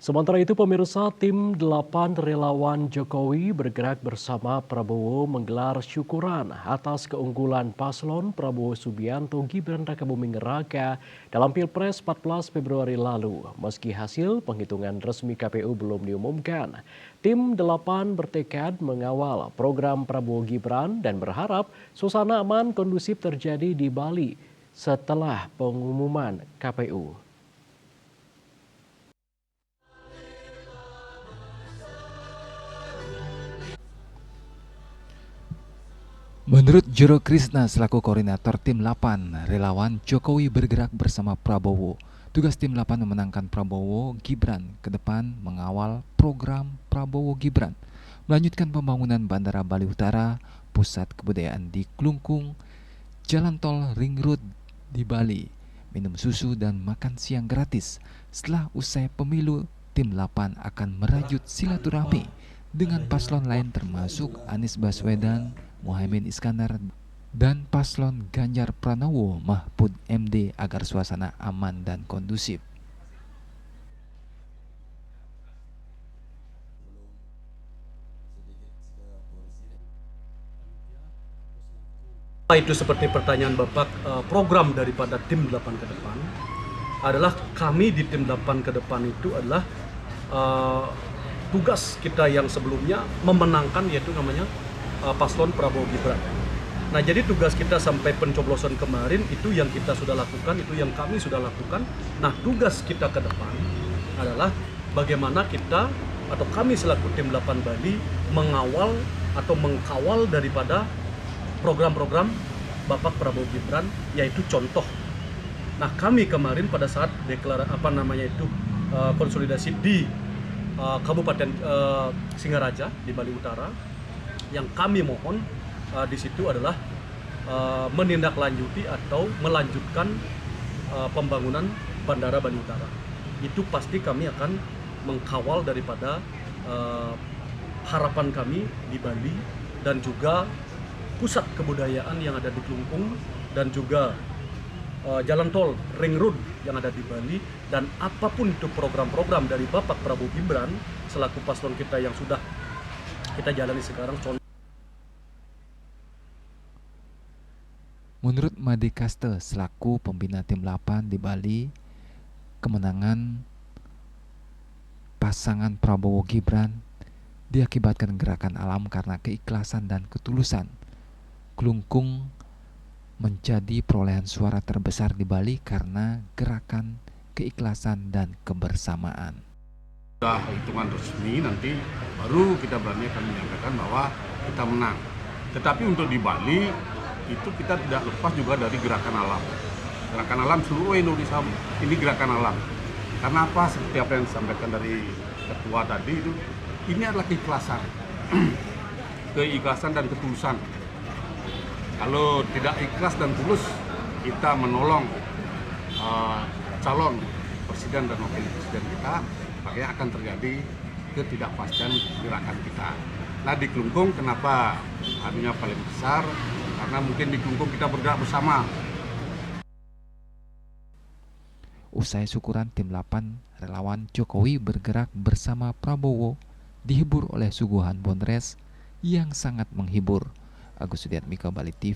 Sementara itu pemirsa tim 8 relawan Jokowi bergerak bersama Prabowo menggelar syukuran atas keunggulan paslon Prabowo Subianto Gibran Rakabuming Raka dalam Pilpres 14 Februari lalu. Meski hasil penghitungan resmi KPU belum diumumkan, tim 8 bertekad mengawal program Prabowo Gibran dan berharap suasana aman kondusif terjadi di Bali setelah pengumuman KPU. Menurut Jero Krisna selaku koordinator tim 8, relawan Jokowi bergerak bersama Prabowo. Tugas tim 8 memenangkan Prabowo Gibran ke depan mengawal program Prabowo Gibran, melanjutkan pembangunan Bandara Bali Utara, pusat kebudayaan di Klungkung, jalan tol Ring Road di Bali, minum susu dan makan siang gratis. Setelah usai pemilu, tim 8 akan merajut silaturahmi dengan paslon lain termasuk Anies Baswedan, Muhaimin Iskandar, dan paslon Ganjar Pranowo Mahfud MD agar suasana aman dan kondusif. Itu seperti pertanyaan Bapak, program daripada tim 8 ke depan adalah kami di tim 8 ke depan itu adalah tugas kita yang sebelumnya memenangkan yaitu namanya paslon Prabowo Gibran. Nah, jadi tugas kita sampai pencoblosan kemarin itu yang kita sudah lakukan, itu yang kami sudah lakukan. Nah, tugas kita ke depan adalah bagaimana kita atau kami selaku tim 8 Bali mengawal atau mengkawal daripada program-program Bapak Prabowo Gibran, yaitu contoh. Nah, kami kemarin pada saat konsolidasi di Kabupaten Singaraja di Bali Utara, yang kami mohon di situ adalah menindaklanjuti atau melanjutkan pembangunan Bandara Bali Utara. Itu pasti kami akan mengkawal daripada harapan kami di Bali dan juga pusat kebudayaan yang ada di Klungkung dan juga jalan tol Ring Road yang ada di Bali, dan apapun itu program-program dari Bapak Prabowo Gibran selaku paslon kita yang sudah kita jalani sekarang. Menurut Made Kaste selaku pembina tim 8 di Bali, kemenangan pasangan Prabowo Gibran diakibatkan gerakan alam karena keikhlasan dan ketulusan. Klungkung menjadi perolehan suara terbesar di Bali karena gerakan keikhlasan dan kebersamaan. Sudah hitungan resmi, nanti baru kita berani akan menyampaikan bahwa kita menang. Tetapi untuk di Bali itu kita tidak lepas juga dari gerakan alam. Gerakan alam seluruh Indonesia ini gerakan alam. Karena apa? Seperti apa yang disampaikan dari ketua tadi itu, ini adalah keikhlasan, keikhlasan dan ketulusan. Kalau tidak ikhlas dan tulus, kita menolong calon presiden dan wakil presiden kita, makanya akan terjadi ketidakpastian gerakan kita. Nah, di Klungkung kenapa anunya paling besar? Karena mungkin di Klungkung kita bergerak bersama. Usai syukuran tim 8, relawan Jokowi bergerak bersama Prabowo dihibur oleh suguhan Bondres yang sangat menghibur. Agus Sudiatmiko, Bali TV.